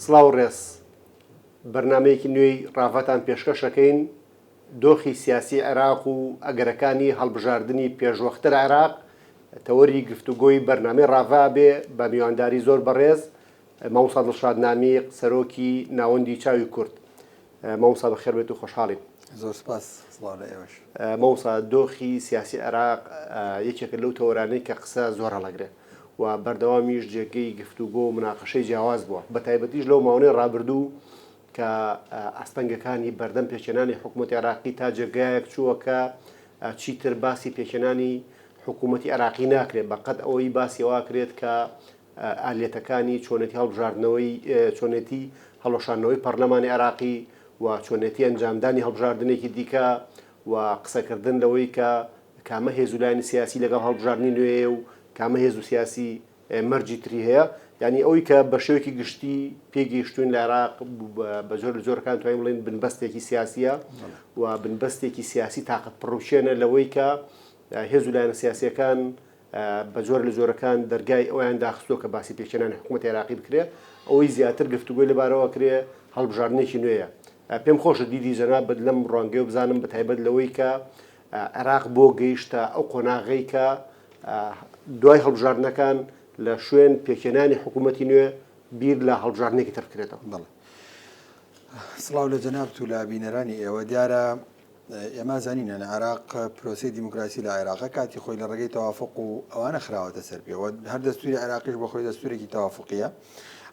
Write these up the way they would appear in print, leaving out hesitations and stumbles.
سڵاو ڕێز بەرنمەیەکی نوێی ڕافەتان پێشکەشەکەین دۆخی سیاسی عێراق و ئەگەرەکانی هەڵبژاردننی پێشوەختە عێراق تەوەری گفتوگۆی بەرنامەی ڕاوا بێ بە میوانداری زۆر بەڕێز مامۆستا دڵشاد نامیق سەرۆکی ناوەندی چاوی کورد. مامۆستا بەخێر بێت و خۆشحاڵین. زۆر سپاس. سڵاو لە ئێوەش. مامۆستا دۆخی سیاسی عێراق یەکێکە لەو تەوەرانەی کە قسە زۆر هەڵەگرێت و بەردەوامیش جێگەی گفتوگۆ و مناقەشەی جیاواز بووە بە تایبەتیش لەو ماوەی ڕابردوو کە ئەستەنگەکانی بەردەم پێچێنانی حکوومەتی عێراقی تا جێگایەک چووە کە چیتر باسی پێچێنانی حکوومەتی عێراقی ناکرێت بەقەت ئەوەی باسی واکرێت کە ئالێتەکانی چۆنێتی هەڵبژاردنەوەی چۆنێتی هەڵۆشانەوەی پەرلەمانی عێراقی و چۆنێتی ئەنجامدانی هەڵبژاردنێکی دیکە و قسەکردن لەوەی کە کامە هێزولایانی سیاسی لەگەڵ هەڵبژاردننی نوێ و کامە هێز و سیاسی مەرجی تری هەیە، یعنی ئەوەی کە بە شێوەیەکی گشتی پێگەیشتوین لە عێراق بە زۆر زۆرەکان توانین بڵێن بنبەستێکی سیاسیە و بنبەستێکی سیاسی تااقەت پڕوشێنە لەوەی کە هێزولایەنە سیاسیەکان بە زۆر لە زۆرەکان دەرگای ئەویان داخستۆ کە باسی پێچێنانی حکوومەتی عێراقی بکرێت ئەوەی زیاتر گفتوگۆی لەبارەوە کرێ هەڵبژاردنێکی نوێیە. پێم خۆشە دیدی جەناب لەم ڕوانگەی و بزانم بە تایبەت لەوەی کە عێراق بۆ گەیشتە ئەو قۆناغەی کە دوای هەڵبژاردنەکان لە شوێن پێکێنانی حکوومەتی نوێ بیر لە هەڵبژاردنێکی تر بکرێتەوە. سڵاو لە جەنابەت و لە بینەرانی ئێوە. دیارە ئێمە زانینە لە عێراق پرۆسی دیموکراسی لە عێراقە کاتی خۆی لە ڕێگەی تەوافق و ئەوانە خراوەتە سەر پێوە. هەر دەستوری عێراقیش بە خۆی دەستورێکی تەوافقیە.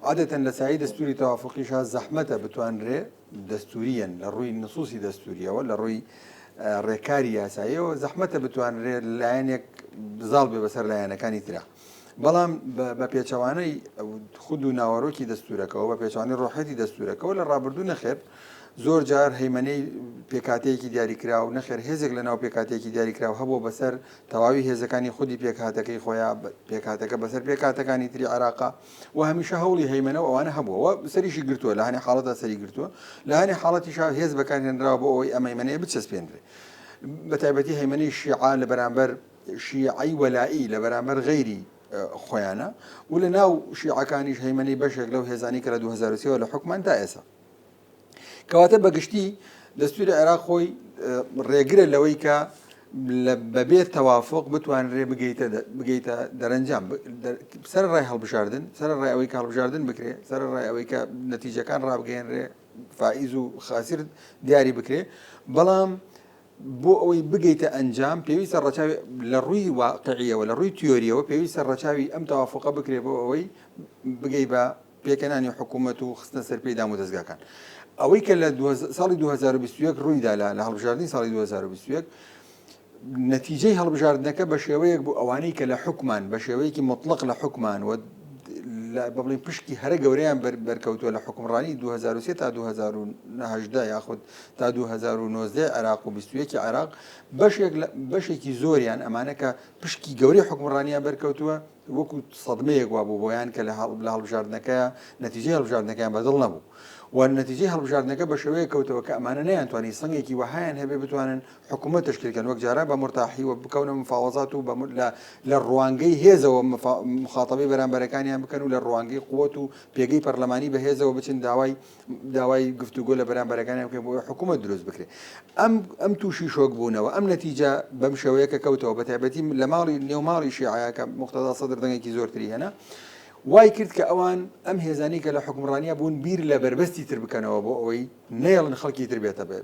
عادەتەن لە سایی دەستوری تەوافقیشە زەحمەتە بتوانرێ دەستوریەن لە ڕووی نسوسی دەستوریەوە لە ڕووی ڕێکاری یاساییەوە زەحمەتە بتوانرێت لایەنێک بزاڵ بێ بەسەر لایەنەکانی ترا. بەڵام بە پێچەوانەی خود و ناوەڕۆکی دەستورەکەەوە بە پێچوانی ڕۆحەتی دەستورەکەەوە لە ڕابردوو نەخێر زۆر جار هەیمەنەی پێکاتەیەکی دیاریکرا و نەخێر هێزێک لە ناو پێکاتێکی دیاریکراوە هەبوو بەسەر تەواوی هێزەکانی خودی پێکهاتەکەی خۆیان پێکاتەکە بەسەر پێکاتەکانی تری عێراقا و هەمیشە هەوڵی هەیمەنە و ئەوانە هەبووە سەریشی گرتووە لە هەنێ حاڵەتە سەری گرتووە لە هەنێ حاڵەتیش هێز بەکارهێنراوە بۆ ئەوەی ئەم هەیمەنەیە بچەسپێنرێ بە تایبەتی هەیمەنەی شیعە لە بەرامبەر شیعی وەلائی لە بەرامبەر غەیری خۆیانە و لە ناو شیعەکانیش هەیمەنەی بەشێک لەو هێزانی کە لە 2023 لە حکومان تا ئێسا کەواتە بەگشتی دەستوری عێراق خۆی ڕێگرە لەوەی کە بەبێت تەوافق بتوانرێ بگەیتە دەرەنجام سەر ڕای هەڵبژاردن سەر ڕای ئەوەی کە هەڵبژاردن بکرێ سەر ڕای ئەوەی کە نەتیجەکان ڕابگەێنرێ فائیز و خاسر دیاری بکرێ بەڵام بۆ ئەوەی بگەیتە ئەنجام پێویستە ڕەچاوی لە ڕووی واقعیەوە لە ڕووی تیۆریەوە پێویستە ڕەچاوی ئەم تەوافقە بکرێ بۆ ئەوەی بگەی بە پێکەنانی حکوومەت و خستنە سەر پێی دام و دەستگاکان. ئەوەی کە لە ساڵی 2021 ڕوویدا لە هەڵبژاردننی ساڵی 2021 نەتیجەی هەڵبژاردنەکە بە شێوەیەک بوو ئەوانەی کە لە حکومان بە شێوەیەکی مطلق لە حکومان و بڵین پشتی هەرە گەورەیان بەرکەوتووە لە حکومڕانی 2023 تا 2010 یاخود تا 2019 عێراق و 21 عێراق بەشێکی زۆریان ئەمانە کە پشکی گەورەی حکومڕانیان بەرکەوتووە وەکو سەدمەیەک وا بوو بۆیان کە لە هەڵبژاردنەکە نەتیجەی هەڵبژاردنەکەیان بەدڵ نەبوو و نەتیجەی هەڵبژاردنەکە بە شێوەیە کەوتەوە کە ئەمانە نەیانتوانی سەنگێکی وەهایان هەبێ بتوانن حکوومەت تشکیلکەن وەک جارە بە مرتاحی و بکەونە مفاوەزات و لە ڕوانگەی هێزەوە مخاتەبەی بەرامبەرەکانیان بکەن و لە ڕوانگەی قووەت و پێگەی پەرلەمانی بە هێزەوە بچن داوای گفتوگۆ لە بەرامبەرەکانیان بکەن بۆ حکوومەت دروست بکرێت. ئەم تووشی شۆک بوونەوە ئەم نەتیجە بەم شێوەیەکە کەوتەوە بە تایبەتی لە ماڵی نێوماڵی شیعەیە کە مقتەدا سەدر دەنگێکی زۆرتری هێنا وای کرد کە ئەوان ئەم هێزانی کە لە حکومڕانیە بوون بیر لە بربەستی تر بکەنەوە بۆ ئەوەی نێڵن خەڵکی تر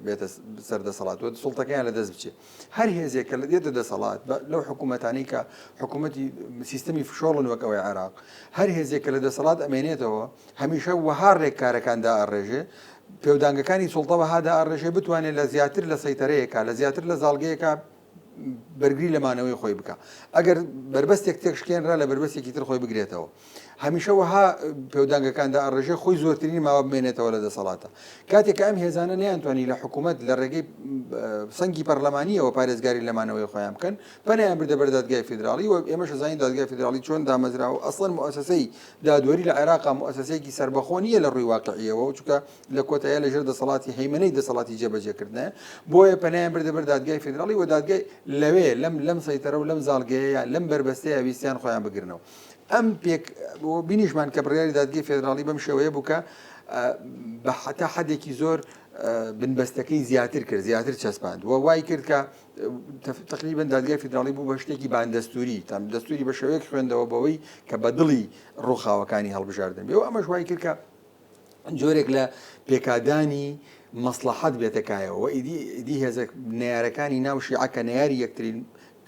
بێتە سەردەسەڵات و سوڵتەکەیان لە دەست بچێت. هەر هێزێک کە لە دێتە دەسەڵات لەو حکوومەتانی کە حکوومەتی سیستەمی فشۆڵن وەک ئەوەی عێراق هەر هێزێک کە لە دەسەڵات ئەمێنێتەوە هەمیشە وەها ڕێککارەکاندا ئەڕێژێ پێودانگەکانی سوڵتەوە هادا ئەڕێژێ بتوانێت لە زیاتر لە سەیتەرەیەکە لە زیاتر لە زاڵگەیەکە بەرگری لەمانەوەی خۆی بکە ئەگەر بربەستێک تێکشکێنرا لە بربەستێکی تر خۆی بگرێتەوە هەمیشە وەها پێودانگەکاندا ئەڕێژێ خۆی زۆرترین ماوە بمێنێتەوە لە دەسەڵاتە کاتێک ئەم هێزانە نەیانتوانی لە حکوومەت لە ڕێگەی سەنگی پەرلەمانیەوە پارێزگاری لەمانەوەی خۆیان بکەن پەنیان بردە بەر دادگای فیدراڵی و ئێمەش زانین دادگای فیدراڵی چۆن دامەزرا و ئەسڵەن مؤسسەی دادوەری لە عێراقا مؤسسەیەکی سربەخۆ نیە لە ڕووی واقعیەوە و چونکە لە کۆتایە لەژێر دەسەڵاتی هەیمەنەی دەسەڵاتی جێبەجێکردنە بۆیە پەنیان بردە بەر دادگای فیدراڵی و دادگای لەوێ لەم سەیتەرە و لەم زاڵگەیە لەم بربەستەیە ویستیان خۆیان بگرنەوە. ئەم پێک بینیشمان کە بڕیاری دادگای فێدراڵی بەم شێوەیە بوو کە بە حتا حدێکی زۆر بنبەستەکەی زیاتر کرد زیاتر چەسپاند و وای کرد کە تقریبا دادگای فێدراڵی بوو بە شتێکی باندەستوری تام دەستوری بە شێوەیەک خوێندەوە بەوەی کە بە دڵی ڕووخاوەکانی هەڵبژاردن بێ و ئەمەش وای کرد کە جۆرێک لە پێکادانی مەسلحەت بێتەکایەوە ئیدی هێزە نارەکانی ناو شیعەکە ناری یەکترین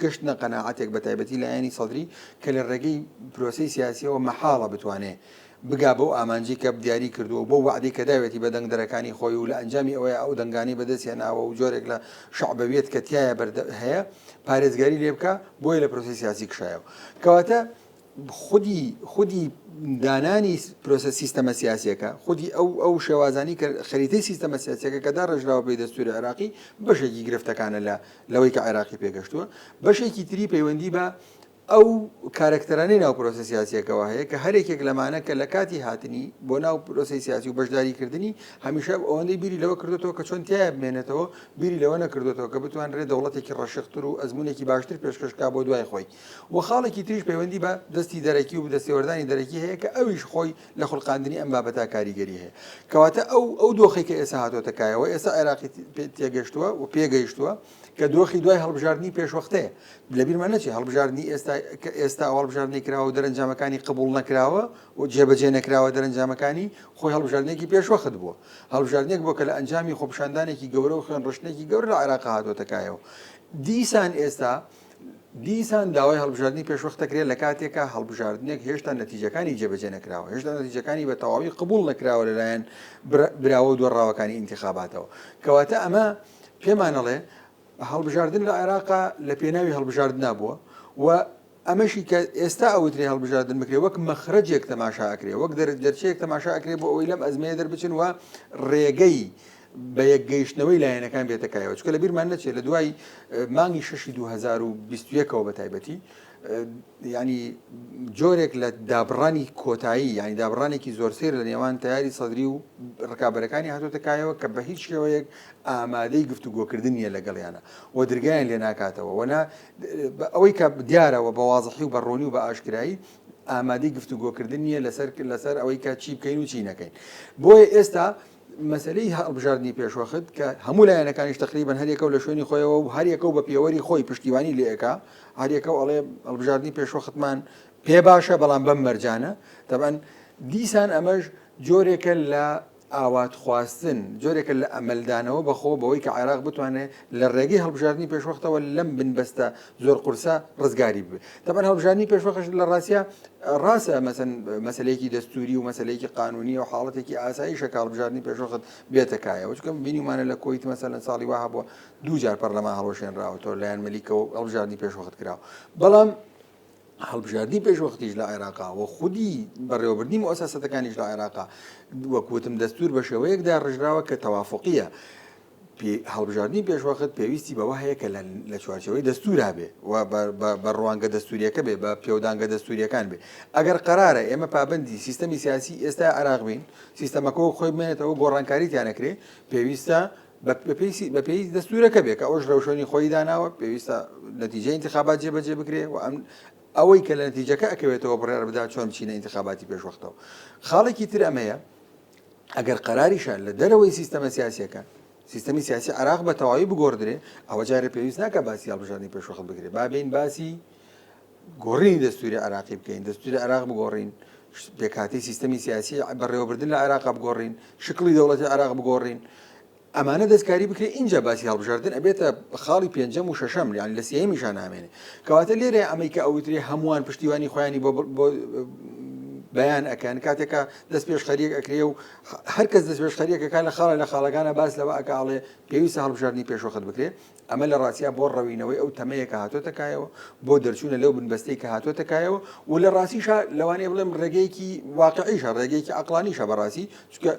گشت نەقەناعەتێک بە تایبەتی لایەنی سەدری کە لە ڕێگەی پرۆسەی سیاسیەوە مەحاڵە بتوانێت بگا بەو ئامانجی کە دیاری کردووە بۆ وعدەی کە داوێتی بە دەنگدەرەکانی خۆی و لە ئەنجامی ئەوەیە ئەو دەنگانی بەدەستێناوە و جۆرێک لە شعبەویەت کە تایە هەیە پارێزگاری لێ بکە بۆی لە پرۆسی سیاسی کشایەوە کەواتە خودی دانانی پرۆسە سیستەمە سیاسیەکە خودی ئەو شێوازانی کە خەریتەی سیستەمە سیاسیەکە کە داڕژراوە پێی دەستوری عێراقی بەشێکی گرفتەکانە لەوەی کە عێراقی پێگەشتووە بەشێکی تری پەیوەندی بە ئەو کارکتەرانەی ناو پرۆسە سیاسیەکەەوە هەیە کە هەرێکێک لەمانە کە لە کاتی هاتنی بۆ ناو پرۆسی سیاسی و بەشداریکردنی هەمیشە ئەوەندەی بیری لەوە کردوێتەوە کە چۆن تایە بمێنێتەوە بیری لەوە نەکردوێتەوە کە بتوانرێت دەوڵەتێکی ڕەشختر و ئەزمونێکی باشتر پێشکەشکا بۆ دوای خۆی و خاڵێکی تریش پەیوەندی بە دەستی دەرەکی و دەستێوەردانی دەرەکی هەیە کە ئەویش خۆی لە خوڵقاندنی ئەم بابەتا کاریگەری هەیە کەواتە ئەو دۆخی کە ئێستا هاتۆتەکایەوە ئێستا عێراقی تێگەشتووە و پێگەیشتووە کە دۆخی دوای هەڵبژاردننی پێشوەختەیە لەبیرمان نەچێ هەڵبژاردننی ئێستا هەڵبژاردننی کراوە و دەرەنجامەکانی قبول نەکراوە و جێبەجێ نەکراوە دەرەنجامەکانی خۆی هەڵبژاردنێکی پێشوەخت بووە هەڵبژاردنێک بۆ کە لە ئەنجامی خۆپشاندانێکی گەورە و خوێن ڕشتێکی گەورە لە عێراق هاتۆتەکایەوە دیسان داوای هەڵبژاردننی پێشوەختەکرێت لە کاتێکە هەڵبژاردنێک هێشتا نەتیجەکانی جێبەجێ نەکراوە هێشتا نەتیجەکانی بە تەواوی قبول نەکراوە لەلایەن براوە و دۆڕاوەکانی ئینتیخاباتەوە کەواتە ئەمە پێمانەڵێ هەڵبژاردن لە عێراقا لە پێناوی هەڵبژاردن نابووە و ئەمەشی کە ئێستا ئەوترێ هەڵبژاردن بکرێ وەک مەخرەجێک تەماشا ئەکرێ وەک دەرچەیەک تەماشا ئەکرێ بۆ ئەوەی لەم ئەزمەیە دەربچن و ڕێگەی بە یەکگەیشتنەوەی لایەنەکان بێتەکایەوە چکە لە بیرمان نەچێت لە دوای مانگی 6 2021ەوە بە تایبەتی ینی جۆرێک لە دابڕانی کۆتایی ینی دابڕانێکی زۆر سێر لە نێوان تیاری سەدری و ڕکابەرەکانی هاتۆتەکایەوە کە بە هیچ شێوەیەک ئامادەی گفتوگۆکردن نیە لەگەڵیانە و دەرگایان لێ ناکاتەوە وەنا ئەوەی کە دیارەوە بە وازەحی و بەڕۆنی و بە ئاشکرایی ئامادەی گفتوگۆکردن نیە لەسەر ئەوەی کە چی بکەین و چی نەکەین بۆیە ئێستا مەسلەی هەڵبژاردننی پێشوەخت کە هەموو لایەنەکانیش تقریبان هەریەکە لە شوێنی خۆیەوە و هەریەکە بە پێوەری خۆی پشتیوانی لێەکە هەریەکە ئەڵێ هەڵبژاردننی پێشوەختمان پێ باشە بەڵام بەم مەرجانە تەبەن دیسان ئەمەش جۆرێکە لە ئاوات خواستن جۆرێکە لە ئەمەلدانەوە بەخۆ بەوەی کە عێراق بتوانێت لە ڕێگەی هەڵبژاردننی پێشوەختەوە لەم بنبەستە زۆر قورسە ڕزگاری بێت تەبەن هەڵبژاردننی پێشوەخش لە ڕاستە ڕاستە مەسلەیەکی دەستوری و مەسلەیەکی قانونی و حاڵەتێکی ئاساییشە کە هەڵبژاردننی پێشوەخت بێتەکایەوە چکە بینیمانە لە کۆیت مەسەلەن ساڵی واه بووە دووجار پەرلەمان هەڵۆشێنراوەتەوە لایەن مەلیکەوە هەڵبژاردننی پێشوەخت کراوە بەڵام هەڵبژاردننی پێشوەختیش لە عێراقا و خودی بەڕێوەبردنی مؤسسەتەکانیش لە عێراقا وەکوتم دەستور بە شێوەیەکدا ڕژراوە کە تەوافقیە هەڵبژاردننی پێشوەخت پێویستی بەوە هەیە کە لە چوارچەوەی دەستورا بێ و بە ڕوانگە دەستوریەکە بێ بە پێودانگە دەستوریەکان بێ ئەگەر قەرارە ئێمە پابندی سیستەمی سیاسی ئێستا عێراق بین سیستەمەکە خۆی بمێنێتەوە گۆڕانکاریتیان نەکرێ پێویستە بەپێی دەستورەکە بێ کە ئەوش ڕەوشۆنی خۆی داناوە پێویستە نەتیجەی انتخابات جێبەجێ بکرێ و ئەوەی کە لە نتیجەکە ئەکەوێتەوە بڕێار بدا چۆن بچینە انتخاباتی پێشوەختەوە خاڵێکی تر ئەمەیە ئەگەر قەراریشان لە دەرەوەی سیستەمە سیاسیەکە سیستەمی سیاسی عێراق بە تەواوی بگۆڕدرێ ئەوە جارێ پێویست ناکە باسی هەڵبژاردننی پێشوەخت بکرێ بابین باسی گۆڕینی دەستوری عێراقی بکەین دەستوری عێراق بگۆڕین پێکهاتەی سیستەمی سیاسی بەڕێوەبردن لە عێراق بگۆڕین شکلی دەوڵەتی عێراق بگۆڕین ئەمانە دەستکاری بکرێ اینجا باسی هەڵبژاردن ئەبێتە خاڵی پێنجەم و شەشەم یان لە سێمیشان نامێنێ کەواتە لێرە ئەمەی کە ئەوترێ هەمووان پشتیوانی خۆیانی بۆ بەیان ئەکەن کاتێکە دەست پێش خەریەک ئەکرێ و هەرکەس دەست پێش خەریەکەکان لە خاڵەکانە باس لەوە ئەکاڵێ پێویستە هەڵبژاردننی پێشوەخت بکرێ ئەمە لە ڕاستیە بۆ ڕەوینەوەی ئەو تەمەیە کە هاتۆتەکایەوە بۆ دەرچوونە لەو بنبەستەی کە هاتۆتەکایەوە و لە ڕاستیشە لەوانەیە بڵێم ڕێگەیەکی واقعیشە ڕێگەیەکی عەقلانیشە بەڕاستی چونکە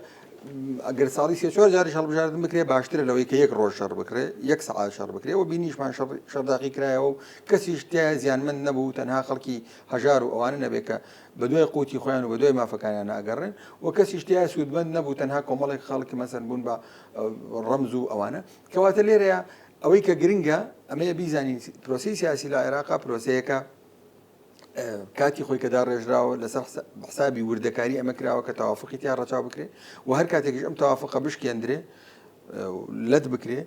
ئەگەر ساڵی 34 جاریش هەڵبژاردن بکرێ باشترە لەوەی کە یەک ڕۆژ شەڕ بکرێ یەک سەعات شەڕ بکرێ و بینیشمان شەرداقی کرایەوە و کەسیش تیا زیانمەند نەبوو تەنها خەڵکی هەژار و ئەوانە نەبێت کە بە دوای قوتی خۆیان و بە دوای مافەکانیان ئەگەڕێن و کەسیش تیا سوودمەند نەبوو تەنها کۆمەڵێک خەڵکی مەسەن بوون بە ڕەمز و ئەوانە کەواتە لێرەیە ئەوەی کە گرنگە ئەمەیە بیزانین پرۆسی سیاسی لە عێراقا پرۆسەیەکە کاتی خۆی کەدا ڕێژراوە لەسەر حسابی وردەکاری ئەمە کراوە کە تەوافقی تیان ڕەچاو بکرێ و هەر کاتێکیش ئەم تەوافقە بشکێندرێ لەت بکرێ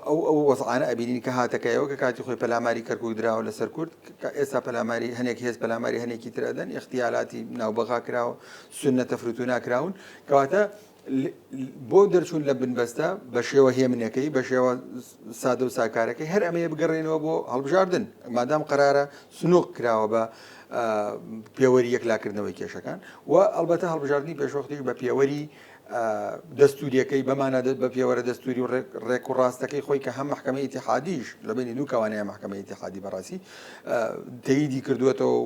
ئەو وەزعانە ئەبینین کە هاتەکەیەوە کە کاتی خۆی پەلاماری کەرکک دراوە لەسەر کورد ئێستا پەلاماری هەنێک هێز پەلاماری هەنێکی ترەدەن اختیالاتی ناوبەغا کراوە سنەتە فرتو ناکراون کەواتە بۆ دەرچوون لە بنبەستە بە شێوە هێمنەکەی بە شێوە سادە و ساکارەکەی هەر ئەمەیە بگەڕێنەوە بۆ هەڵبژاردن مادام قەرارە سنووق کراوە بە پێوەری یەکلاکردنەوەی کێشەکان و ئەلبەتە هەڵبژاردننی پێشوەختیش بە پێوەری دەستوریەکەی بەمانە بە پێوەرە دەستوری و ڕێک و ڕاستەکەی خۆی کە هەم محکەمەی ئیتیحادیش لە بینی دوو کەوانەیە محکەمەی ئیتیحادی بەڕاستی تەییدی کردوێتەوە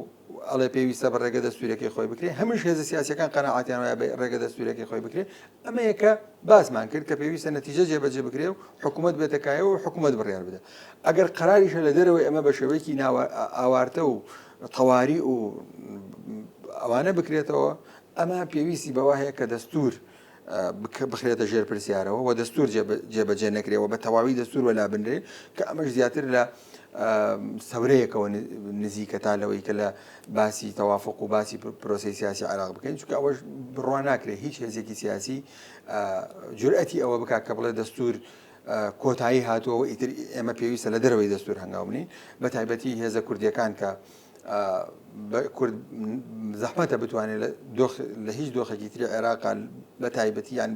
ئەڵێ پێویستە بە ڕێگە دەستوریەکەی خۆی بکرێ هەمووش هێزە سیاسیەکان قەناعاتیان وایە بە ڕێگە دەستوریەکەی خۆی بکرێ ئەمە یەکە باسمان کرد کە پێویستە نەتیجە جێبەجێ بکرێ و حکوومەت بێتەکایەوە و حکوومەت بڕیار بدە ئەگەر قەراریشە لە دەرەوەی ئەمە بە شێوەیەکی ئاوارتە و تەواری و ئەوانە بکرێتەوە ئەمە پێویستی بەوا هەیە کە دەستور بخرێتە ژێر پرسیارەوە و دەستور جێبەجێ نەکرێەوە بە تەواوی دەستور وەلا بنرێ کە ئەمەش زیاتر لە سەورەیەکەوە نزیکە تا لەوەی کە لە باسی تەوافق و باسی پرۆسی سیاسی عراق بکەین چونکە ئەوەش بڕوا ناکرێت هیچ هێزێکی سیاسی جورئەتی ئەوە بکات کە بڵێ دەستور کۆتایی هاتووە ئیتر ئێمە پێویستە لە دەرەوەی دەستور هەنگاو بنین بە تایبەتی هێزە کوردیەکان کە کورد زەحمەتە بتوانێت لە هیچ دۆخێکی تری عێراقا بە تایبەتی یان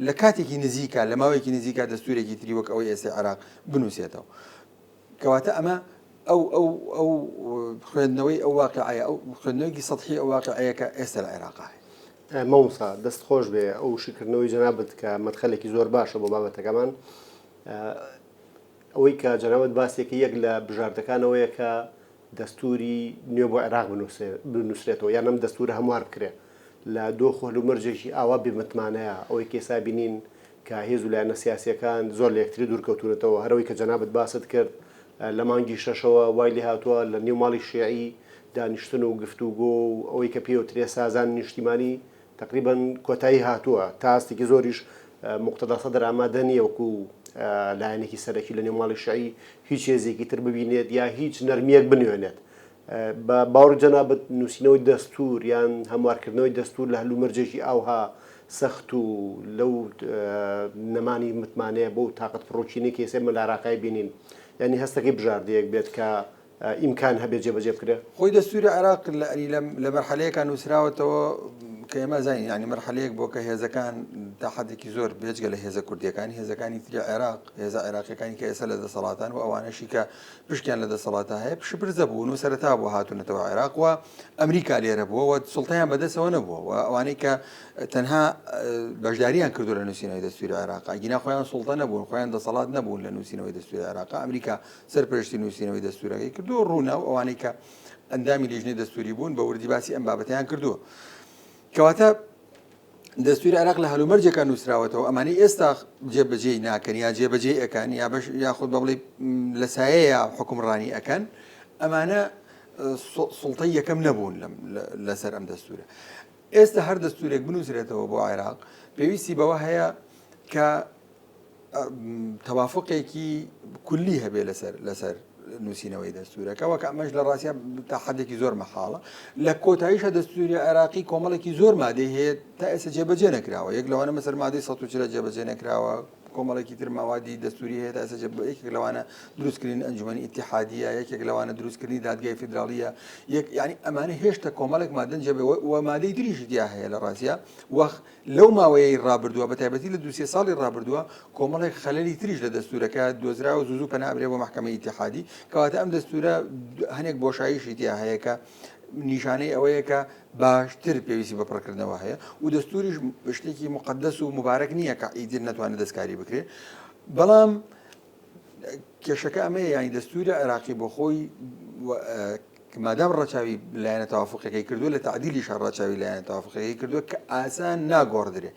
لە کاتێکی نزیکە لە ماوەیەکی نزیکە دەستورێکی تری وەک ئەوەی ئێستا عێراق بنووسێتەوە کەواتە ئەمە ئەو خوێندنەوەی ئەو واقعەیە ئەو خوێندنەوەیکی سەطحی ئەو واقعەیە کە ئێستا لە عێراقا هەیە مەوسا دەست خۆش بێ ئەو شکردنەوەی جەنابەت کە مەدخەلێکی زۆر باشە بۆ بابەتەکەمان ئەوەی کە جەنابەت باسێکی یەک لە بژاردەکانەوەیە کە دەستوری نوێ بۆ عێراق بنووسرێتەوە یان ئەم دەستورە هەموار بکرێ لە دۆ خۆل و مەرجێکی ئاوا بێمەتمانەیە ئەوەی کێسا بینین کە هێز و لایەنە سیاسیەکان زۆر لە یەکتری دوورکەوتونەتەوە هەرەوەی کە جەنابەت باست کرد لە مانگی شەشەوە وای لێ هاتووە لە نێو ماڵی شیعی دانیشتن و گفتوگۆ و ئەوەی کە پێوترێ سازان نیشتیمانی تقریبان کۆتایی هاتووە تا هەستێکی زۆریش مقتەدا سەدر ئامادە نییە وەکو لایەنێکی سەرەکی لە نێو ماڵی شیعی هیچ هێزێکی تر ببینێت یا هیچ نەرمیەک بنوێنێت بە باوەڕ جەنابەت نووسینەوەی دەستور یان هەموارکردنەوەی دەستور لە هەلومەرجێکی ئاوها سەخت و لەو نەمانی متمانەیە بۆ تااقەت فڕۆچینی کێسێ مە لە عێراقای بینین ینی هەستەکەی بژاردەیەک بێت کە ئیمکان هەبێت جێبەجێ بکرێ خۆی دەستوری عێراق لە مەرحەلەیەکان نووسراوەتەوە کە ئێمە زانین ینی مەرحەلەیەک بۆ کە هێزەکان تا حەدێکی زۆر بێجگە لە هێزە کوردیەکانی هێزەکانی تری عێراق هێزە عێراقیەکانی کە ئێستا لە دەسەڵاتان و ئەوانەشی کە پشتیان لە دەسەڵاتە هەیە پشبرزە بوون و سەرەتا بۆ هاتوونەتەوە عێراق و ئەمریکا لێرە بووە و سوڵتەیان بەدەستەوە نەبووە و ئەوانەی کە تەنها بەشداریان کردو لە نووسینەوەی دەستوری عێراق گینا خۆیان سوڵتە نەبوون خۆیان دەسەڵات نەبوون لە نووسینەوەی دەستوری عێراق ئەمریکا سەرپەرشتی نووسینەوەی دەستورەکەی کردو و ڕوونا و ئەوانەی کە ئەندامی لیژنەی دەستوری بوون بە وردی باسی ئەم بابەتیان کردووە کەواتە دەستوری عێراق لە هەلومەرجێکە نووسراوەتەوە ئەمانەی ئێستا جێبەجێی ناکەن یا جێبەجێ ئەەکان یاخود بە بڵێ لە سایەیە حکومڕانی ئەەکەن ئەمانە سوڵتەی یەکەم نەبوون لەسەر ئەم دەستورە ئێستا هەر دەستورێک بنووسرێتەوە بۆ عێراق پێویستی بەوە هەیە کە تەوافقێکی کولی هەبێ لەسەر نووسینەوەی دەستورەکەەوە کە ئەمەش لە ڕاستیە تا حدێکی زۆر مەحاڵە لە کۆتاییشە دەستوری عێراقی کۆمەڵێکی زۆر مادەی هەیە تا ئێستا جێبەجێ نەکراوە یەک لەوانە مەسەر مادەی ١40 جێبەجێ نەکراوە کۆمەڵێکی تر ماوادی دەستوری هەیە تا ئێستا یەکێک لەوانە دروستکردن ئەنجومەنی ئیتیحادیە یەکێک لەوانە دروستکردنی دادگای فیدراڵیە یعنی ئەمانە هێشتا کۆمەڵێک مادەن جێبێ و مادەی تریشی تیا هەیە لە ڕاستیە وەخ لەو ماوەیەی ڕابردووە بە تایبەتی لە 2 ساڵی ڕابردووە کۆمەڵێک خەلەلی تریش لە دەستورەکە دۆزراوە زوو پەنابرێ بۆ محکەمەی ئیتیحادی کەواتە ئەم دەستورە هەنێک بۆشاییشی تیا هەیە کە نیشانەی ئەوەیە کە باشتر پێویستی بە پڕکردنەوە هەیە و دەستوریش شتێکی مقدس و مبارەک نییە کە ئیدر نەتوانێت دەستکاری بکرێت بەڵام کێشەکە ئەمەیە ینی دەستوری عێراقی بۆ خۆی مادام ڕەچاوی لایەنە تەوافقەکەی کردووە لە تعدیلیش ڕەچاوی لایەنە تەوافقەکەی کردووە کە ئاسان ناگۆڕدرێ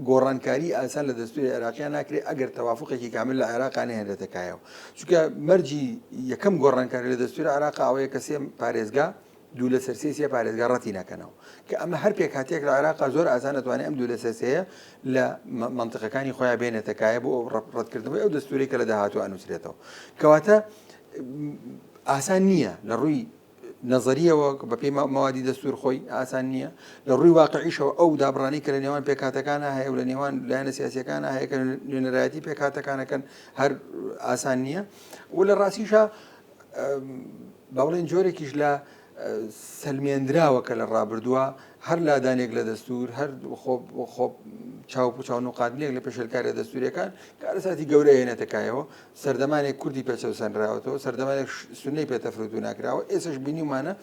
گۆڕانکاری ئاسان لە دەستوری عێراقیان ناکرێت ئەگەر تەوافقێکی کامل لە عێراقان هێنرێتەکایەوە چونکە مەرجی یەکەم گۆڕانکاری لە دەستوری عێراق ئەوەیە کە سێ پارێزگا دوو لە سەرسێسیە پارێزگا ڕەتی نەکەنەوە کە ئەمە هەر پێک هاتێک لە عێراقا زۆر ئاسان دەتوانێت ئەم دوو لە سەرسەیە لە منتیقەکانی خۆیان بێنێتەکایە بۆ ڕەتکردنەوەی ئەو دەستوری کە لە داهاتوو ئەنووسرێتەوە کەواتە ئاسان نییە لە ڕووی نظریەوە بە پێی ماوادی دەستور خۆی ئاسان نییە لە ڕووی واقعیشەوە ئەو دابڕانی کە لە نێوان پێکاتەکانە هەیە و لە نێوان لایەنە سیاسیەکانە هەیە کە نوێنەرایەتی پێکاتەکانەکەن هەر ئاسان نییە و لە ڕاستیشە باڵێن جۆرێکیش لە سەلمێنراوە کە لە ڕابردووە هەر لادانێک لە دەستور هەر چاو نقادنێک لە پێشلکاری دەستوریەکان کارەساتی گەورە هێنێتەکایەوە سەردەمانێک کوردی پێچەوسەنراوەتەوە سەردەمانێک سنەی پێتەفرۆ ناکراوە ئێسش بینیمانە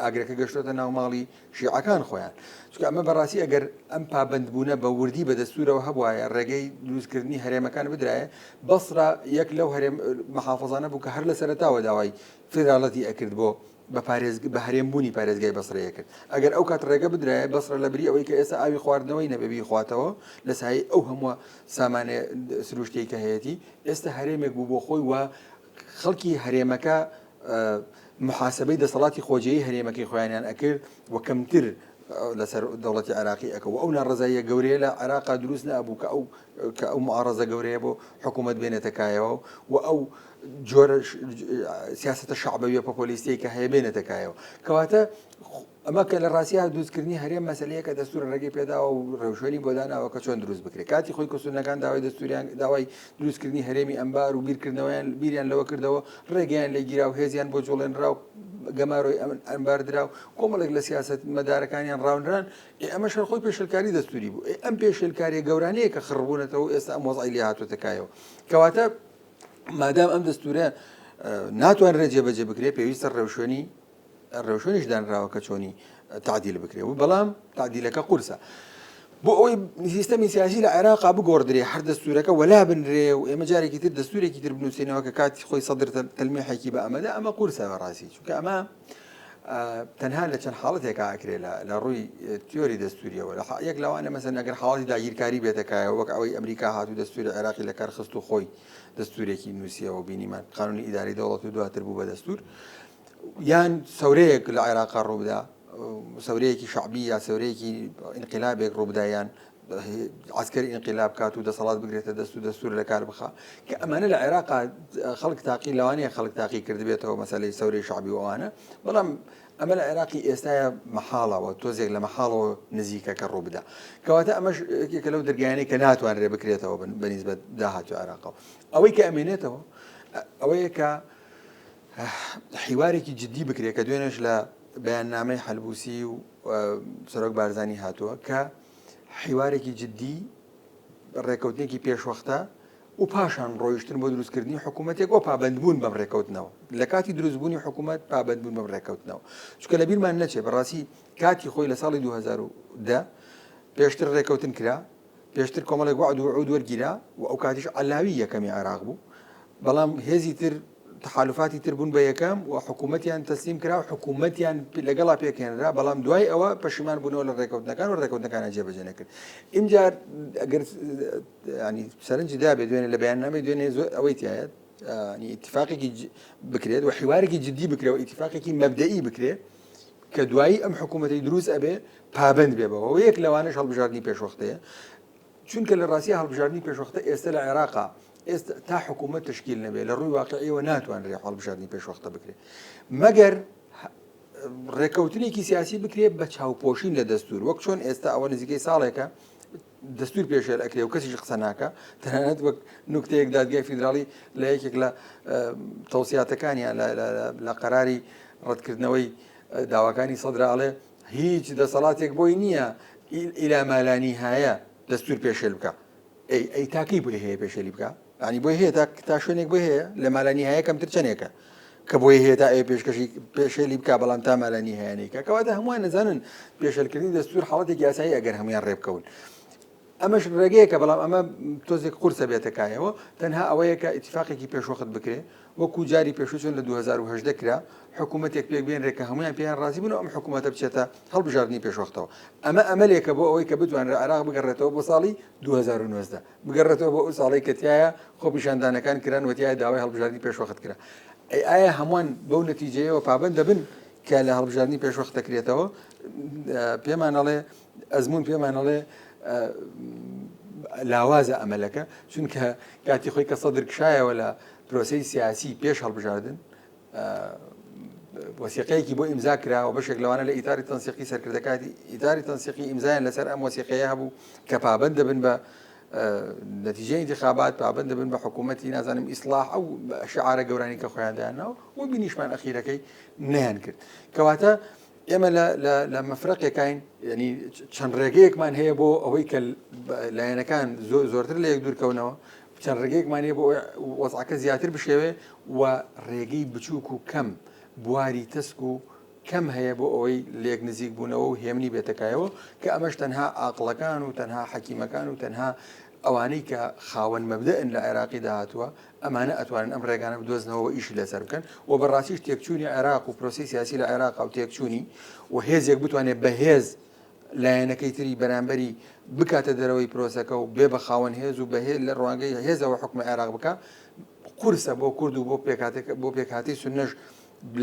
ئاگرەکە گەشتۆتە ناو ماڵی شیعەکان خۆیان چکە ئەمە بەڕاستی ئەگەر ئەم پابندبوونە بە وردی بە دەستورەوە هەبوایە ڕێگەی دروستکردنی هەرێمەکان بدرایە بەسرا یەک لەو هەرێم محافظانە بوو کە هەر لە سەرەتاوە داوای فێدراڵەتی ئەکرد بۆ بە هەرێمبوونی پارێزگای بەسڕەیە کرد ئەگەر ئەو کات ڕێگە بدرایە بەسرە لە بری ئەوەی کە ئێستا ئاوی خواردنەوەی نەبێبی خواتەوە لە سای ئەو هەموو سامانێ سروشتەی کە هەیەی ئێستا هەرێمێک بوو بۆ خۆی وە خەڵکی هەرێمەکە محاسبەی دەسەڵاتی خۆجێی هەرێمەکەی خۆیانیان ئەکرد و کەمتر لەسەر دەوڵەتی عراقی ئەەکەوە ئەو ناڕزاییە گەورەیە لە عراقا دروست نەبوو کە ئەو معارەزە گەورەیە بۆ حکوومەت بێنێتەکایەوە و ئەو جۆرە سیاستە شعبەویە پۆپۆلیستی کە هەیە بێنێتەکایەوە کەواتە ئەمە کە لە ڕاستیا دروستکردنی هەرێم مەسلەیە کە دەستور ڕێگەی پێداوە و ڕێوشێنی بۆ داناوە کە چۆن دروست بکرێت کاتی خۆی کۆسونەکان داوای دەستوریان داوای دروستکردنی هەرێمی ئەمبار و بیرکردنەوەیان بیریان لەوە کردەوە ڕێگەیان لە گیرا و هێزیان بۆ جوڵێنرا و گەماڕۆی ئەمباردرا و کۆمەڵێک لە سیاست مەدارەکانیان ڕاونران ئەمە شەر خۆی پێشلکاری دەستوری بوو ئەم پێشلکاری گەورانەیە کە خڕبوونەتەوە ئێستا ئەم وەزعی لێ هاتوۆتەکایەوە کەواتە مادام ئەم دەستورە ناتوان ڕێجێ بەجێ بکرێ پێویستە ڕێوشێنیش دانراوە کە چۆنی تعدیل بکرێ و بەڵام تعدیلەکە قورسە بۆ ئەوەی سیستەمی سیاسی لە عێراقا بگۆڕدرێ هەر دەستورەکە وەلا بنرێ و ئێمە جارێکی تر دەستورێکی تر بنووسێنەوە کە کاتی خۆی سەدر تەلمیحێکی بە ئەمەدا ئەمە قورسە بەڕاستی چونکە ئەمە تەنها لە چەند حاڵەتێکا ئەکرێ لە ڕووی تیۆری دەستوریەوە یەک لەوانە مەسەن ئەگەر حاڵی داگیرکاری بێتەکایەوە وەک ئەوەی ئەمریکا هاتوو دەستوری عێراقی لە کار خست و خۆی دەستورێکی نووسیەوە بینیمان قانونی ئیداری دەوڵەت و دواتر بوو بە دەستور یان سەورەیەک لە عێراقا ڕووبدا سەورەیەکی شعبی یا سەورەیەکی ئینقلابێک ڕووبدایان عسکەری ئینقلاب کات و دەسەڵات بگرێتە دەست و دەستور لە کار بخە کە ئەمانە لە عێراقا خەڵک تاقی لەوانەیە خەڵک تاقی کردبێتەوە مەسەلەی سەورەی شعبی وانە بەڵام ئەمە لە عێراقی ئێستاە مەحاڵەوە تۆزێک لە مەحاڵەوە نزیکەکە ڕووبدا کەواتە ئەمەش یەکێکە لەو دەرگایانەی کە ناتوانرێ بکرێتەوە بەنسبەت داهاتوو عێراقەوە ئەوەی کە ئەمێنێتەوە ئەوەیە کە حیوارێکی جددی بکرێت کە دوێنێش لە بەیاننامەی حەلبوسی و سەرۆک بارزانی هاتووە کە حیوارێکی جددی ڕێکەوتنێکی پێشوەختە و پاشان ڕۆیشتن بۆ دروستکردنی حکوومەتێک بۆ پابندبوون بەم ڕێکەوتنەوە لە کاتی دروستبوونی حکوومەت پابندبوون بەم ڕێکەوتنەوە چونکە لە بیرمان نەچێ بەڕاستی کاتی خۆی لە ساڵی 2010 پێشتر ڕێکەوتن کرا پێشتر کۆمەڵێک وعد و عود وەرگیرا و ئەو کاتیش عەلاوی یەکەمی عێراق بوو بەڵام هێزی تر تحالفاتی تر بوون بە یەکەم و حکوومەتیان تەسلیم کرا و حکوومەتیان لەگەڵا پێکێنرا بەڵام دوای ئەوە پەشیمان بوونەوە لە ڕێکەوتنەکان و ڕێکەوتنەکانە جێبەجێ نەکرد ئینجار ئەگەر ینی سەرنجی دابێت دوێنێ لە بەیاننامەی دوێنێ زۆر ئەوەی تایەت ئیتفاقێکی بکرێت و حیوارێکی جددی بکرێت و ئیتفاقێکی مەبدەئی بکرێت کە دوایی ئەم حکوومەتی دروست ئەبێ پابند بێبەوە و یەک لەوانش هەڵبژاردننی پێشوەختەیە چونکە لە ڕاستی هەڵبژاردننی پێشوەختە ئێستا لە عێراقا ئێستا تا حکوومەت تشکیل نەبێت لە ڕووی واقعیەوە ناتوانرێت هەڵبژاردننی پێشوەختە بکرێت مەگەر ڕێکەوتنێکی سیاسی بکرێت بە چاوپۆشین لە دەستور وەک چۆن ئێستا ئەوە نزیکەی ساڵێکە دەستور پێشێل ئەکرێ و کەسیش قسە ناکە تەنانەت وەک نوکتەیەک دادگای فیدراڵی لە یەکێک لە تەوسیاتەکانیان لە قەراری ڕەتکردنەوەی داواکانی سەدراڵێ هیچ دەسەڵاتێک بۆی نییە ئیلا مالانی هەیە دەستور پێشێل بکە ئەی تاقی بۆی هەیە پێشێلی بکە ینی بۆی هەیە تا شوێنێک بۆی هەیە لە مالانی هەیە کەمتر چەندێکە کە بۆی هەیە تا پێشکەشی پێشێلی بکە بەڵام تا مالانی هەیەنێکە کەواتە هەمووان نەزانن پێشێلکردنی دەستور حاڵەتێکی یاسایی ئەگەر هەمویان ڕێبکەون ئەمەش ڕێگەیەکە بەڵام ئەمە تۆزێک قورسە بێتەکایەوە تەنها ئەوەیە کە ئیتفاقێکی پێشوەخت بکرێ وەکو جاری پێشوو چۆن لە 2010 کرا حکوومەتێک پێک بێنرێت کە هەمویان پێیان ڕازی بوون و ئەم حکوومەتە بچێتە هەڵبژاردننی پێشوەختەوە ئەمە ئەمەلێکە بۆ ئەوەی کە بتوانێت عێراق بگەڕێتەوە بۆ ساڵی 2019 بگەڕێتەوە بۆ ئەو ساڵی کە تایە خۆپیشاندانەکان کران وتیایە داوای هەڵبژاردننی پێشوەخت کرا ئایا هەمووان بەو نەتیجەیەوە پابند دەبن کە لە هەڵبژاردننی پێشوەخت دەکرێتەوە پێمانەڵێ ئەزمون پێمانەڵێ لاوازە ئەمەلەکە چونکە کاتی خۆی کە سەدر کشایەوە لە پرۆسەی سیاسی پێش هەڵبژاردن وەسیقەیەکی بۆ ئیمزا کراوە بەشێک لەوانە لە ئیتاری تەنسیقی سەرکردەکانی ئیتاری تەنسیقی ئیمزایان لەسەر ئەم وەسیقەیە هەبوو کە پابەند دەبن بە نتیجەی انتخابات پابند دەبن بە حکوومەتی نازانم ئیسلاح ئەو شعارە گەورانی کە خۆیان دایانەوە و بینیشمان ئەخیرەکەی نیان کرد کەواتە ئێمە لە مەفرەقێکین ینی چەند ڕێگەیەکمان هەیە بۆ ئەوەی کە لایەنەکان زۆرتر لە یەک دوورکەونەوە چەند ڕێگەیەکمان هەیە بۆ وەزعەکە زیاتر بشێوێ و ڕێگەی بچووک و کەم بواری تەسک و کەم هەیە بۆ ئەوەی لێک نزیک بوونەوە و هێمنی بێتەکایەوە کە ئەمەش تەنها عاقڵەکان و تەنها حەکیمەکان و تەنها ئەوانەی کە خاوەن مەبدەئن لە عێراقی داهاتووە ئەمانە ئەتوانن ئەم ڕێگانە بدۆزنەوە ئیشی لەسەر بکەن و بەڕاستیش تێکچوونی عێراق و پرۆسی سیاسی لە عێراق و تێکچوونی و هێزێک بتوانێت بەهێز لایەنەکەی تری بەرامبەری بکاتە دەرەوەی پرۆسەکە و بێ بە خاوەن هێز و بەهێز لە ڕوانگەی هێزەوە حکومە عێراق بکە قورسە بۆ کورد و بۆ پێکهاتی سونەش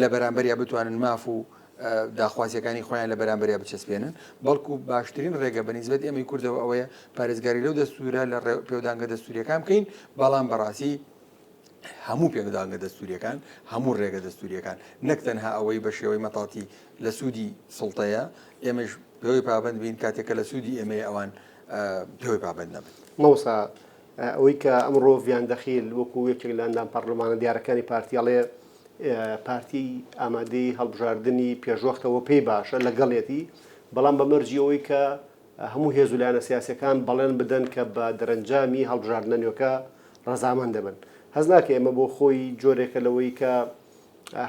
لە بەرامبەریا بتوانن ماف و داخوازیەکانی خۆیان لە بەرامبەریا بچەسپێنن بەڵکو باشترین ڕێگە بەنیزبەت ئێمەی کوردەوە ئەوەیە پارێزگاری لەو دەستورە لە پێودانگە دەستوریەکان بکەین بەڵام بەڕاستی هەموو پێداگە دەستوریەکان هەموو ڕێگە دەستوریەکان نەک تەنها ئەوەی بە شێوەی مەتاڵی لە سوودی سڵتەیە ئێمەش پێوەی پابند بین کاتێکە لە سوودی ئێمە ئەوان پێوەی پابند نەبن مەوسا ئەوەی کە ئەمڕۆ ڤیان دەخیل وەکو یەکێک لە ئەندام پەرلەمانە دیارەکانی پارتیاڵێ پارتی ئامادەی هەڵبژاردننی پێشوەختەوە پێی باشە لەگەڵێتی بەڵام بە مەرجی ئەوەی کە هەموو هێزولایەنە سیاسەکان بەڵێن بدەن کە بە دەرەنجامی هەڵبژاردنەوەکە ڕەزامەند دەبن هەز ناکە ئێمە بۆ خۆی جۆرێکە لەوەی کە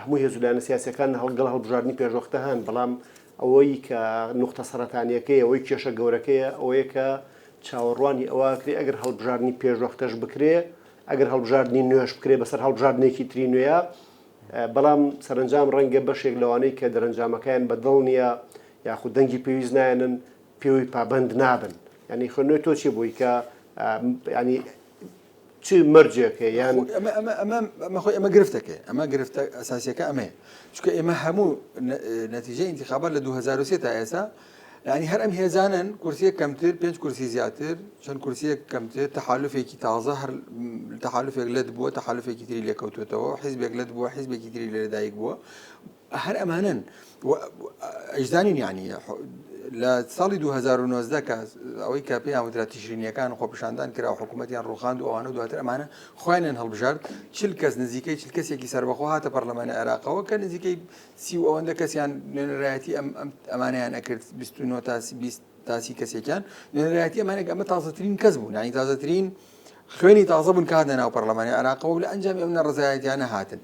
هەموو هێزولایەنە سیاسەکان هەڵگەڵ هەڵبژاردننی پێشوەختە هەن بەڵام ئەوەی کە نوختە سەرەتانیەکەی ئەوەی کێشە گەورەکەیە ئەوەیە کە چاوەڕوانی ئەوواکرێ ئەگەر هەڵبژاردننی پێشوەختەش بکرێ ئەگەر هەڵبژاردننی نوێش بکرێ بەسەر هەڵبژاردنێکی تری نوێیە بەڵام سەرنجام ڕەنگە بەشێک لەوانەی کە دەرەنجامەکەیان بەدڵ نییە یاخود دەنگی پێویست نایەنن پێوەی پابند نابن ینی خوێنەوەی تۆ چی بووی کە ینی چ مەرجێکە یان خۆی ئەمە گرفتەکە ئەمە گرفتە ئەساسیەکە ئەمەیە چونکە ئێمە هەموو نەتیجەی انتخابات لە 2023 تا ئێستا ینی هەر ئەم هێزانن کورسیە کەمتر 5 کورسی زیاتر چەند کورسیە کەمتر تەحالوفێکی تازە هەر تەحالوفێک لەت بووە تەحالوفێکی تری لێکەوتوێتەوە حیزبێک لەت بووە حیزبێکی تری لەدایک بووە هەر ئەمانن ئەجدانین یعنی لە ساڵی 2019 کە ئەوەی کاپی هاوترا تیشرینیەکان خۆپیشاندان کرا و حکوومەتیان ڕوخاند و ئەوانە دواتر ئەمانە خۆیان هەڵبژارد چل کەس نزیکەی چل کەسێکی سەربەخۆ هاتە پەرلەمانی عێراقەوە کە نزیکەی سی و ئەوەندە کەسیان نوێنەرایەتی ئەمانیان ئەکرد 29 تاسی کەسێکیان نوێنەرایەتی ئەمانێک ئەمە تازەترین کەس بوون ینی تازەترین خوێنی تازە بوون کاتە ناو پەرلەمانی عێراقەوە لە ئەنجامی ئەم نەڕزایەتیانە هاتن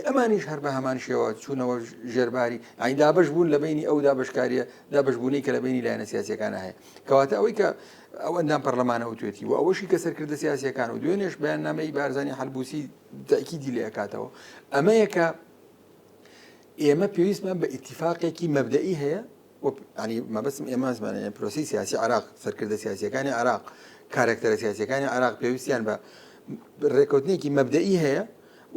ئەمانیش هەر بە هەمان شێوە چوونەوە ژێرباری ئاین دابش بوون لە بینی ئەو دابشکاریە دابشبوونەی کە لە بینی لایەنە سیاسیەکانە هەیە کەواتە ئەوەی کە ئەو ئەندام پەرلەمانە وتوێتی و ئەوەشی کە سەرکردە سیاسیەکان و دوێنێش بەیاننامەی بارزانی هەڵبووسی تەکیدی لێ ئەکاتەوە ئەمەیە کە ئێمە پێویستمان بە ئیتیفاقێکی مەبدەئی هەیە ینی مەبەستم ئێمەزمانە پرۆسی سیاسی عێراق سەرکردە سیاسیەکانی عێراق کارکتەرە سیاسیەکانی عێراق پێویستیان بە ڕێکەوتنێکی مەبدەئی هەیە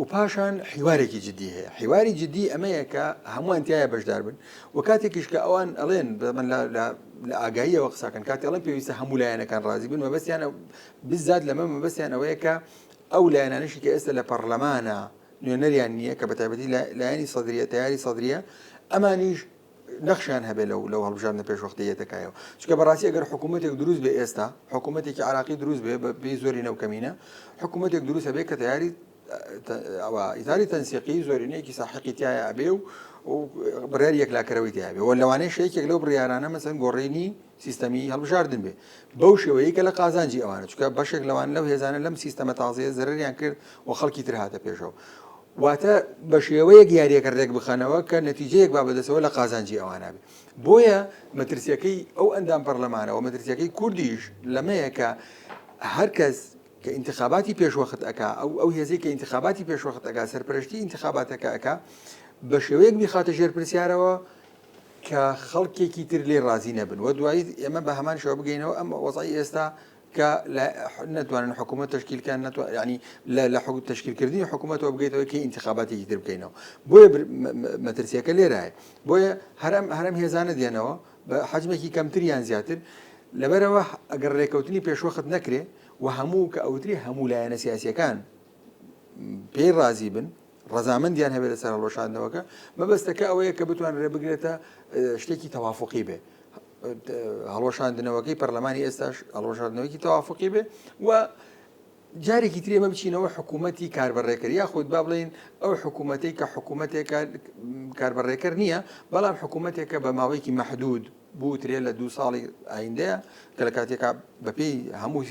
و پاشان حیوارێکی جدی هەیە حیواری جدی ئەمەیە کە هەمووان تایە بەشدار بن و کاتێکیش کە ئەوان ئەڵێن من لە ئاگاییەوە قساکەن کاتی ئەڵێن پێویستە هەموو لایەنەکان ڕازی بن مەبەستیان بزات لەمە مەبەستیان ئەوەیە کە ئەو لایەنانشی کە ئێستا لە پەرلەمانە نوێنەریان نییە کە بەتایبەتی لایەنی سەدریە تیاری سەدریە ئەمانیش نەخشیان هەبێ لەو هەڵبژاردنە پێشوەختەیەتەکایەوە چونکە بەڕاستی ئەگەر حکوومەتێک دروست بێ ئێستا حکوومەتێکی عراقی دروست بێ بە زۆری نەوکەمینە حکوومەتێک دروست هەبێ کە تیاری ئیداری تەنسیقی زۆرینەیەکی ساحقی تایە ئەبێ و بڕیار یەکلاکەرەوەی تیاابێ و لەوانەیە شەیەکێک لەو بڕیارانە مەسەن گۆڕینی سیستەمی هەڵبژاردن بێ بەو شێوەیە کە لە قازانجی ئەوانە چونکە بەشێک لەوان لەو هێزانە لەم سیستەمە تازەیە زەرریان کرد و خەڵکی تر هاتە پێشەوە واتە بە شێوەیەک یاریەکە ڕێک بخەنەوە کە نەتیجەیەک با بەدەستەوە لە قازانجی ئەوانە بێ بۆیە مەترسیەکەی ئەو ئەندام پەرلەمانەوە مەترسیەکەی کوردیش لەمەیە کە هەر کەس کە انتخاباتی پێشوەخت ئەکا ئەو هێزەی کە انتخاباتی پێشوەخت ئەکا سەرپەرشتی انتخاباتەکە ئەکا بە شێوەیەک میخاتە ژێر پرسیارەوە کە خەڵکێکی تر لێ ڕازی نەبن و دوایی ئێمە بە هەمان شێوە بگەینەوە ئەم وەزعی ئێستا کە نتوانن حکوومەت تشکیلکان ینی لە تشکیلکردنی حکوومەتەوە بگەیتەوە کە انتخاباتێکی تر بکەینەوە بۆیە مەترسیەکە لێرایە بۆیە هەرم هێزانە دێنەوە بە حەجمێکی کەمتریان زیاتر لەبەرەوە ئەگەر ڕێکەوتنی پێشوەخت نەکرێ و هەموو کە ئەوتری هەموو لایەنە سیاسیەکان پێی ڕازی بن ڕەزامەندیان هەبێت لەسەر هەڵوەشاندنەوەکە مەبەستەکە ئەوەیە کە بتوانرێ بگرێتە شتێکی تەوافقی بێ هەڵوەشاندنەوەکەی پەرلەمانی ئێستاش هەڵوەشاندنەوەکی تەوافقی بێ و جارێکی ترێ مە بچینەوە حکوومەتی کاربڕێکرد یاخود با بڵێن ئەو حکوومەتەی کە حکوومەتێک کاربڕێکرد نییە بەڵام حکوومەتێکە بە ماوەیەکی مەحدود بوترێ لە 2 ساڵی ئایندەیە کە لە کاتێکا بەپێی هەموو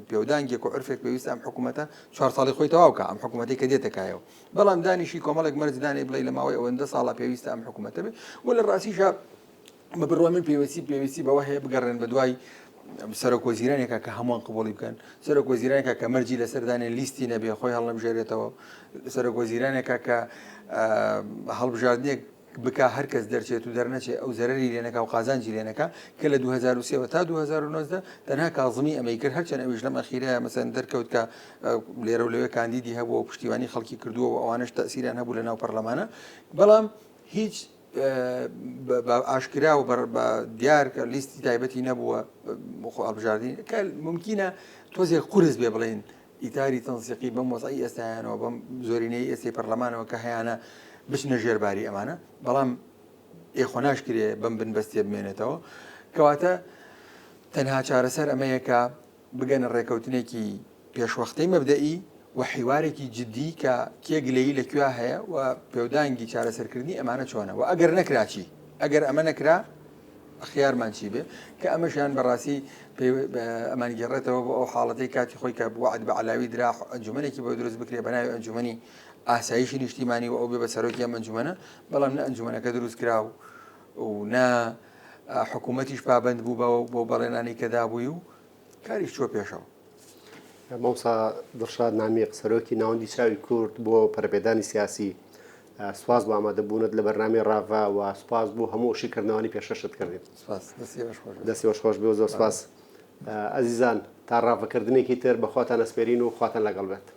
پێودانگێک و عرفێک پێویستە ئەم حکوومەتە 4 ساڵی خۆی تەواوکە ئەم حکوومەتی کە دێتەکایەوە بەڵام دانیشی کۆمەڵێک مەرجدانێ بڵێ لە ماوەی ئەوەندە ساڵە پێویستە ئەم حکوومەتە بێ و لە ڕاستیشە بە بڕوا من پێویستی بەوە هەیە بگەڕێن بە دوای سەرۆک وەزیرانێکە کە هەمووان قبوڵی بکەن سەرۆک وەزیرانێکە کە مەرجی لەسەردانێ لیستی نەبێ خۆی هەڵنەبژێرێتەوە سەرۆک وەزیرانێکە کە هەڵبژاردنێک بکە هەر کەس دەرچێت و دەرنەچێت ئەو زەرری لێنەکە و قازانجی لێنەکە کە لە 2023 تا 2019 تەنها کاظمی ئەمەی کرد هەرچەند ئەویش لەم ئەخیرەیە مەسەن دەرکەوت کە لێرە و لەوێ کاندیدی هەبوو و پشتیوانی خەڵکی کردووە و ئەوانش تەسیریان هەبوو لە ناو پەرلەمانە بەڵام هیچ ئاشکرا و بە دیار کە لیستی تایبەتی نەبووە هەڵبژاردن کە ممکنە تۆزێک قورس بێ بڵێن ئیتاری تەنسیقی بەم وەزعی ئێستایانەوە بەم زۆرینەی ئێستی پەرلەمانەوە کە هەیەە بچنە ژێرباری ئەمانە بەڵام ئێخۆ ناشکرێ بەم بنبەستێ بمێنێتەوە کەواتە تەنها چارەسەر ئەمەیەکە بگەنە ڕێکەوتنێکی پێشوەختەی مەبدەئی و حیوارێکی جددی کە کێگلەیی لەکوێ هەیە و پێودانگی چارەسەرکردنی ئەمانە چۆنە و ئەگەر نەکراچی ئەگەر ئەمە نەکرا خیارمان چی بێ کە ئەمەشیان بەڕاستی ئەمانی گەڕێتەوە بۆ ئەو حاڵەتی کاتی خۆی کە وعد بە علاوی درا ئەنجومەنێکی بۆ دروست بکرێ بەناوی ئەنجومەنی ئاسایشی نیشتیمانی و ئەو بێ بە سەرۆکی ئەم ئەنجومەنە بەڵام نە ئەنجومەنەکە دروست کرا و نا حکوومەتیش پابند بوو بۆ بەڵێنانی کەدا بووی و کاریش چۆ پێشەوە مامۆستا دڵشاد نامیق سەرۆکی ناوەندی چاوی کورد بۆ پەرپێدانی سیاسی سواز بۆ ئامادەبوونت لە بەرنامەی ڕاڤا و سپاس بۆ هەموو شیکردنەوەی پێشەشت کردین دەستی بەش خۆش بێ و زۆر سپاس ئەزیزان تا ڕاڤەکردنێکی تر بەخواتان ئەسپێرین و خواتان لەگەڵ بێت